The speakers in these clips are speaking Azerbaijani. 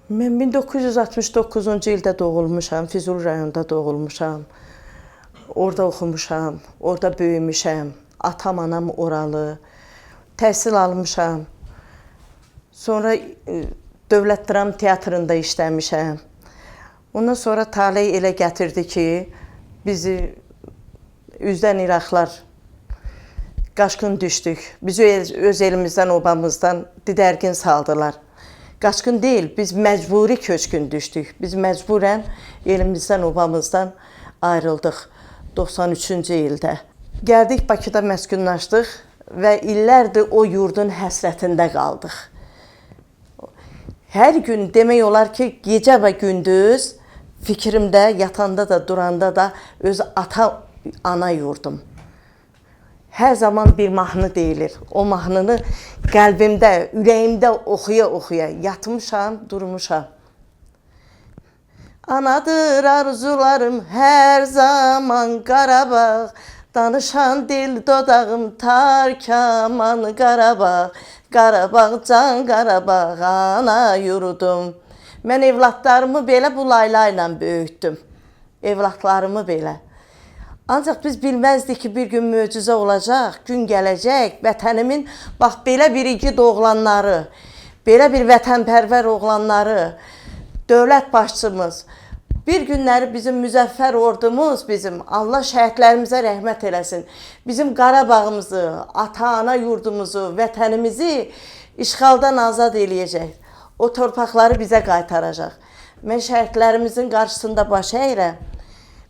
Mən 1969-cu ildə doğulmuşam, Füzuli rayonunda doğulmuşam. Orada oxumuşam, orada böyümüşəm. Atam, anam oralı. Təhsil almışam. Sonra Dövlət Dram Teatrında işləmişəm. Ondan sonra taley elə gətirdi ki, bizi üzdən İraqlar qaçqın düşdük. Bizi öz elimizdən, obamızdan didərgin saldılar. Qaçqın deyil, biz məcburi köçkün düşdük. Biz məcburən elimizdən, obamızdan ayrıldıq 93-cü ildə. Gəldik, Bakıda məskunlaşdıq və illərdir o yurdun həsrətində qaldıq. Hər gün demək olar ki, gecə və gündüz fikrimdə, yatanda da, duranda da öz ata, ana yurdum. Hər zaman bir mahnı deyilir. O mahnını qəlbimdə, ürəyimdə oxuya-oxuya yatmışam, durmuşam. Anadır arzularım hər zaman Qarabağ, danışan dil dodağım tar kaman Qarabağ, Qarabağ can Qarabağ ana yurdum. Mən evlatlarımı belə bu laylayla böyütdüm. Evlatlarımı belə. Ancaq biz bilməzdik ki, bir gün möcüzə olacaq, gün gələcək, vətənimin bax belə bir igid oğlanları, belə bir vətənpərvər oğlanları, dövlət başçımız, bir günləri bizim müzəffər ordumuz, bizim Allah şəhidlərimizə rəhmət eləsin, bizim Qarabağımızı, ata-ana yurdumuzu, vətənimizi işğaldan azad eləyəcək. O torpaqları bizə qaytaracaq. Mən şəhidlərimizin qarşısında baş əyirəm.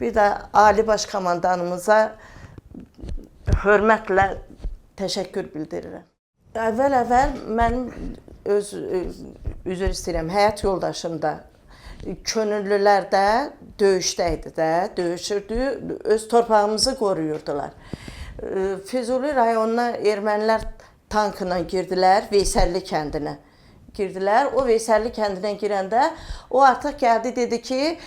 Bir də Ali Baş Komandanımıza hörmətlə təşəkkür bildirirəm. Əvvəl mənim üzr istəyirəm, həyat yoldaşım da könüllülər də döyüşdə idi də, döyüşürdü, öz torpağımızı qoruyurdular. Füzuli rayonuna ermənilər tankla girdilər, Veysəlli kəndinə. Girdilər. O Veysəlli kəndinə girəndə o artıq gəldi, dedi ki,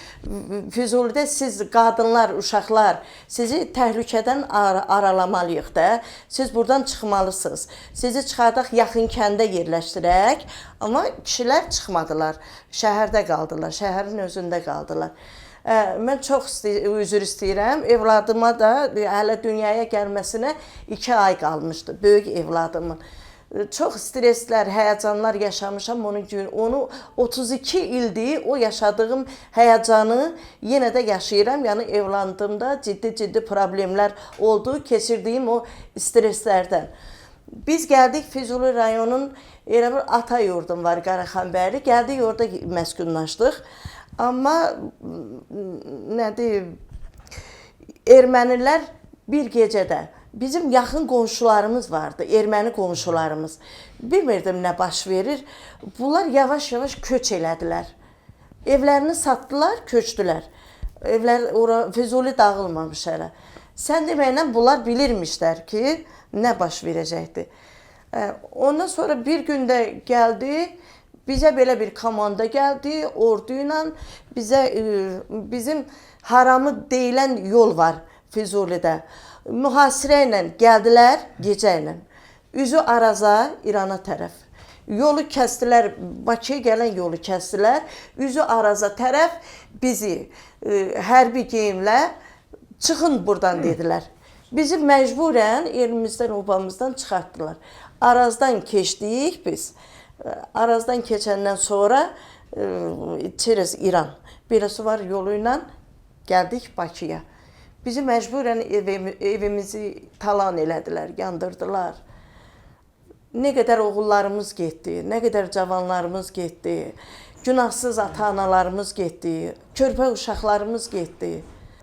Füzulidə siz qadınlar, uşaqlar, sizi təhlükədən aralamalıyıq da, siz buradan çıxmalısınız. Sizi çıxardaq, yaxın kəndə yerləşdirək, amma kişilər çıxmadılar, şəhərdə qaldılar, şəhərin özündə qaldılar. Mən çox üzr istəyirəm, evladıma da hələ dünyaya gəlməsinə 2 ay qalmışdı, böyük evladımın. Çox streslər, həyəcanlar yaşamışam onun gün. Onu 32 ildir o yaşadığım həyəcanı yenə də yaşayıram. Yəni evlandığımda ciddi problemlər oldu, keçirdiyim o streslərdən. Biz gəldik Füzuli rayonun elə bir ata yurdum var Qaraxanbəyli. Gəldik orada məskunlaşdıq. Amma nədir? Ermənilər bir gecədə bizim yaxın qonşularımız vardı, erməni qonşularımız. Bilmirdim nə baş verir. Bunlar yavaş-yavaş köç elədilər. Evlərini satdılar, köçdülər. Evlər Füzuli dağılmamış hələ. Sən deməklə bunlar bilirmişlər ki, nə baş verəcəkdir. Ondan sonra bir gündə gəldi, bizə belə bir komanda gəldi, ordu ilə bizim Haramı deyilən yol var Füzulidə. Mühasirə ilə gəldilər gecə ilə. Üzü Araza, İrana tərəf. Yolu kəsdilər, Bakıya gələn yolu kəsdilər. Üzü Araza tərəf bizi hərbi geyimlə çıxın buradan dedilər. Bizi məcburən elimizdən, obamızdan çıxartdılar. Arazdan keçdik biz. Arazdan keçəndən sonra çerez İran. Beləsi var yolu ilə gəldik Bakıya. Bizi məcburən evimizi talan elədilər, yandırdılar. Nə qədər oğullarımız getdi, nə qədər cavanlarımız getdi, günahsız ata-analarımız getdi, körpə uşaqlarımız getdi.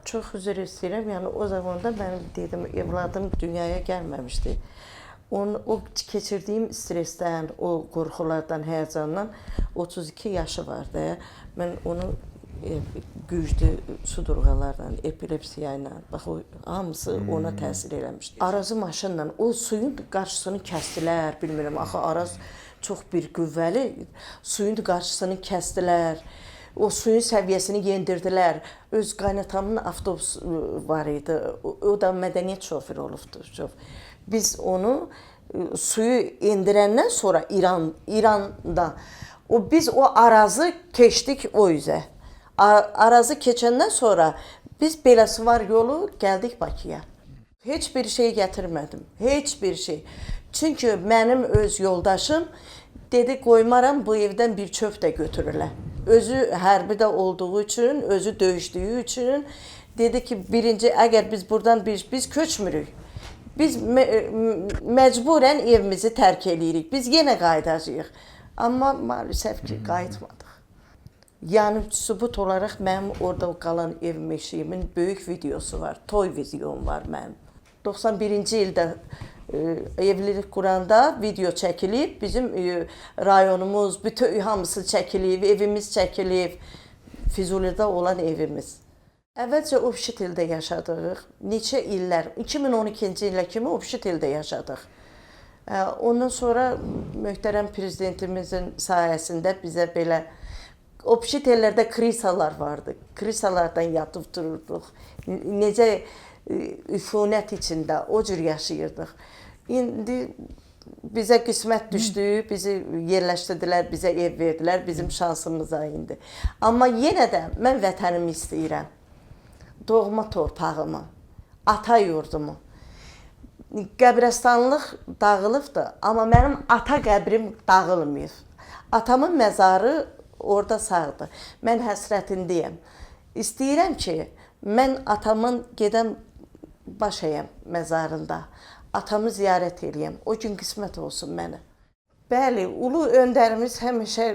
Çox üzr istəyirəm, yəni o zamanda mənim dedim, evladım dünyaya gəlməmişdi. O keçirdiyim stressdən, o qorxulardan, həyəcandan 32 yaşı vardı. Mən onu güclü sudurğalarla, epilepsiya ilə, bax o hamısı ona təsir eləmişdi. Arazı maşınla o suyun qarşısını kəsdilər, bilmirəm, axı Araz çox bir qüvvəli, suyun qarşısını kəsdilər, o suyun səviyyəsini yendirdilər. Öz qaynatamın avtobusu var idi, o da mədəniyyət şoförü olubdu. Biz onu suyu endirəndən sonra İranda Biz o arazı keçdik o üzə. Arazı keçəndən sonra biz beləsi var yolu gəldik Bakıya. Heç bir şey gətirmədim. Heç bir şey. Çünki mənim öz yoldaşım dedi qoymaram bu evdən bir çöp də götürürlər. Özü hərbidə olduğu üçün, özü döyüşdüyü üçün dedi ki, birinci əgər biz buradan biz köçmürük. Biz məcburən evimizi tərk eləyirik. Biz yenə qayıdacağıq. Amma maalesef ki, qayıtmadıq. Yəni sübut olaraq mənim orada qalan evim eşiyimin böyük videosu var. Toy videom var mənim. 91-ci ildə evlilik quranda video çəkilib, bizim rayonumuz, bütün hamısı çəkilib, evimiz çəkilib, Füzulidə olan evimiz. Əvvəlcə Obşitildə yaşadıq, neçə illər, 2012-ci ilə kimi Obşitildə yaşadıq. Ondan sonra möhtərəm prezidentimizin sayəsində bizə belə Obşitellərdə krisalar vardı, krisalardan yatıb dururduq, necə üfunət içində o cür yaşayırdıq. İndi bizə qismət düşdü, bizi yerləşdirdilər, bizə ev verdilər, bizim şansımıza indi. Amma yenə də mən vətənimi istəyirəm, doğma torpağımı, ata yurdumu. Qəbrəstanlıq dağılıbdır, amma mənim ata qəbrim dağılmıyor. Atamın məzarı orada sağdır. Mən həsrətindəyəm. İstəyirəm ki, mən atamın gedəm baş əyəm məzarında. Atamı ziyarət eləyəm. O gün qismət olsun mənə. Bəli, ulu öndərimiz həmişə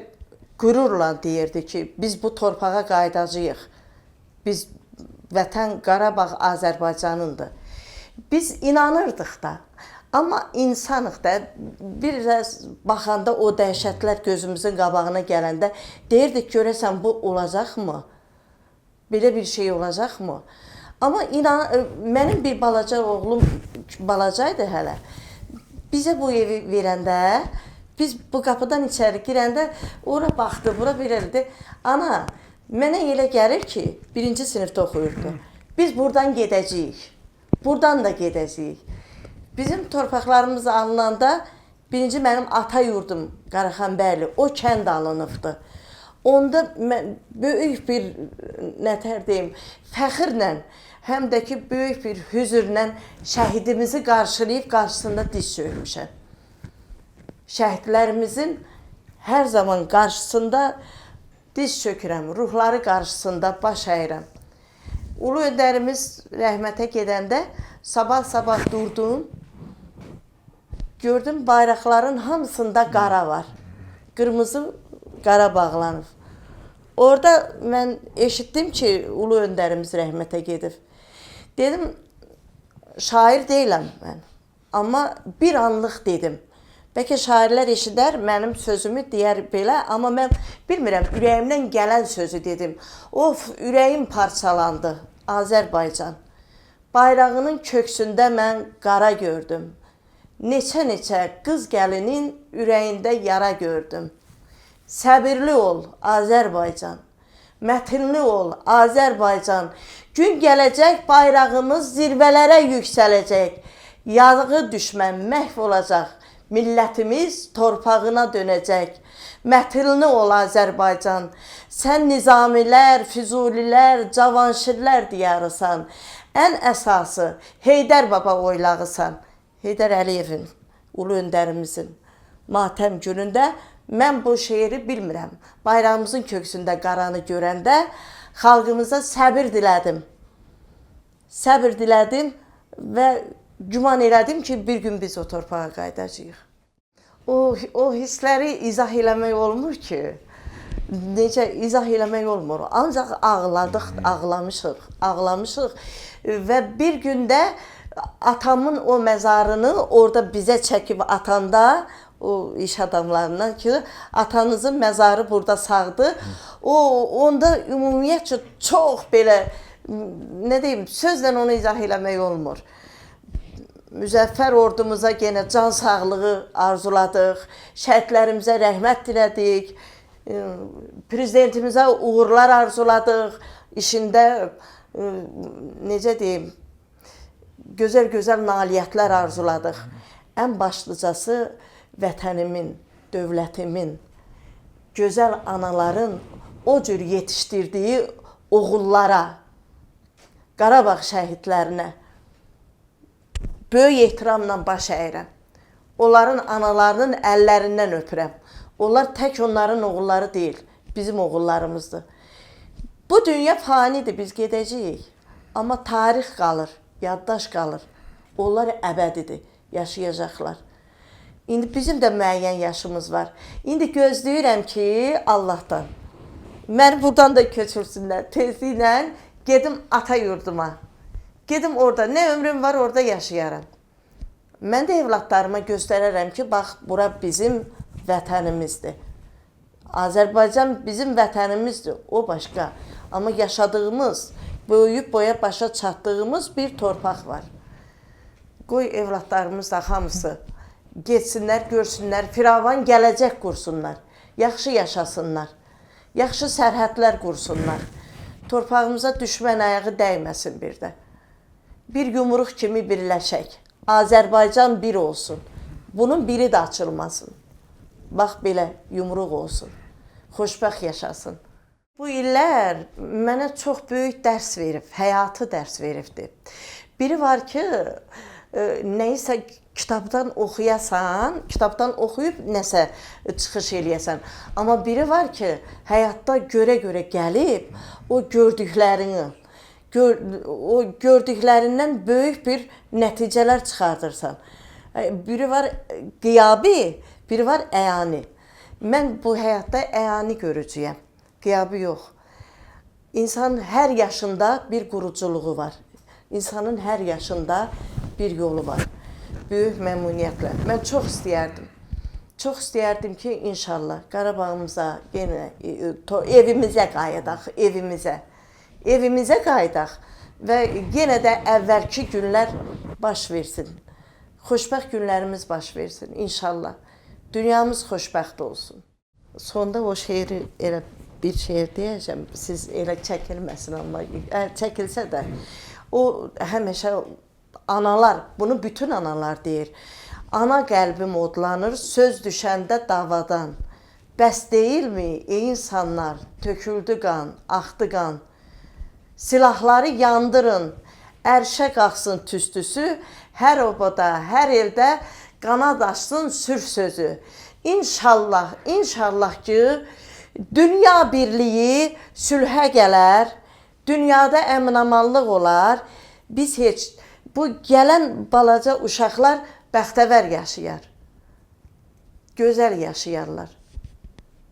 qürurla deyirdi ki, biz bu torpağa qayıdacağıq. Biz vətən Qarabağ Azərbaycanındır. Biz inanırdıq da. Amma insanıq da, biraz baxanda o dəhşətlər gözümüzün qabağına gələndə deyirdik, görəsən bu olacaqmı? Belə bir şey olacaqmı? Amma mənim bir balaca oğlum, balacaydı hələ, bizə bu evi verəndə, biz bu qapıdan içəri girəndə, ora baxdı, bura verildi. Ana, mənə elə gəlir ki, 1-ci sinifdə oxuyurdu. Biz buradan gedəcəyik, buradan da gedəcəyik. Bizim torpaqlarımız alınanda birinci mənim ata yurdum Qaraxanbəyli, o kənd alınıbdı. Onda mən böyük bir, nətər deyim, fəxrlə, həm də ki, böyük bir hüzürlə şəhidimizi qarşılayıb qarşısında diz çökmüşəm. Şəhidlərimizin hər zaman qarşısında diz çökürəm, ruhları qarşısında baş əyirəm. Ulu öndərimiz rəhmətə gedəndə sabah durdum. Gördüm bayraqların hamısında qara var. Qırmızı qara bağlanıb. Orada mən eşitdim ki, ulu öndərimiz rəhmətə gedib. Dedim, şair deyiləm mən. Amma bir anlıq dedim. Bəlkə şairlər eşidər, mənim sözümü deyər belə, amma mən bilmirəm, ürəyimdən gələn sözü dedim. Of, ürəyim parçalandı, Azərbaycan. Bayrağının köksündə mən qara gördüm. Neçə qız gəlinin ürəyində yara gördüm. Səbirli ol, Azərbaycan. Mətinli ol, Azərbaycan. Gün gələcək, bayrağımız zirvələrə yüksələcək. Yağı düşmən məhv olacaq. Millətimiz torpağına dönəcək. Mətinli ol, Azərbaycan. Sən nizamilər, füzulilər, cavanşirlər diyarısan. Ən əsası Heydər Baba oylağısan. Heydər Əliyevin, ulu öndərimizin matəm günündə mən bu şeiri bilmirəm. Bayrağımızın köksündə qaranı görəndə xalqımıza səbir dilədim. Səbir dilədim və güman elədim ki, bir gün biz o torpağa qayıdacağıq. O hissləri izah eləmək olmur ki. Necə izah eləmək olmur. Ancaq ağladıq, ağlamışıq və bir gündə atamın o məzarını orada bizə çəkib atanda, o iş adamlarından ki, atanızın məzarı burada sağdır. Onda ümumiyyətcə çox belə, nə deyim, sözlə onu izah eləmək olmur. Müzəffər ordumuza yenə can sağlığı arzuladıq, şəhidlərimizə rəhmət dilədik, prezidentimizə uğurlar arzuladıq, işində, necə deyim, gözəl nailiyyətlər arzuladıq. Ən başlıcası vətənimin, dövlətimin gözəl anaların o cür yetişdirdiyi oğullara, Qarabağ şəhidlərinə böyük ehtiramla baş əyirəm. Onların analarının əllərindən öpürəm. Onlar tək onların oğulları deyil, bizim oğullarımızdır. Bu dünya fanidir, biz gedəcəyik. Amma tarix qalır, yaddaş qalır. Onlar əbədidir, yaşayacaqlar. İndi bizim də müəyyən yaşımız var. İndi gözləyirəm ki, Allahdan məni buradan da köçürsünlər. Tezliklə gedim ata yurduma. Gedim orada, nə ömrüm var orada yaşayaram. Mən də evlatlarıma göstərərəm ki, bax, bura bizim vətənimizdir. Azərbaycan bizim vətənimizdir, o başqa. Amma yaşadığımız, böyüyüb boya başa çatdığımız bir torpaq var. Qoy evlatlarımız da hamısı getsinlər, görsünlər, firavan gələcək qursunlar, yaxşı yaşasınlar, yaxşı sərhədlər qursunlar. Torpağımıza düşmən ayağı dəyməsin bir də. Bir yumruq kimi birləşək, Azərbaycan bir olsun, bunun biri də açılmasın. Bax belə yumruq olsun, xoşbəxt yaşasın. Bu illər mənə çox böyük dərs verib, həyatı dərs veribdir. Biri var ki, nəyisə kitabdan oxuyasan, kitabdan oxuyub nəsə çıxış eləyəsən. Amma biri var ki, həyatda görə-görə gəlib, o gördüklərindən böyük bir nəticələr çıxardırsan. Biri var qiyabi, biri var əyani. Mən bu həyatda əyani görücüyəm, qiyabi yox. İnsanın hər yaşında bir quruculuğu var. İnsanın hər yaşında bir yolu var. Böyük məmnuniyyətlə. Mən çox istəyərdim. Çox istəyərdim ki, inşallah Qarabağımıza, yenə evimizə qayıdaq, evimizə. Evimizə qayıdaq və yenə də əvvəlki günlər baş versin. Xoşbəxt günlərimiz baş versin, inşallah. Dünyamız xoşbəxt olsun. Sonda o şeiri elə bir şeir deyəcəm, siz elə çəkilməsin, amma çəkilsə də o həmişə analar, bunu bütün analar deyir. Ana qəlbim odlanır, söz düşəndə davadan. Bəs deyilmi, ey insanlar, töküldü qan, axdı qan. Silahları yandırın, ərşə qalxsın tüstüsü, hər obada, hər eldə qanad açsın sülh sözü. İnşallah, inşallah ki, dünya birliyi sülhə gələr, dünyada əmin-amanlıq olar, biz heç, bu gələn balaca uşaqlar bəxtəvər yaşayar, gözəl yaşayarlar.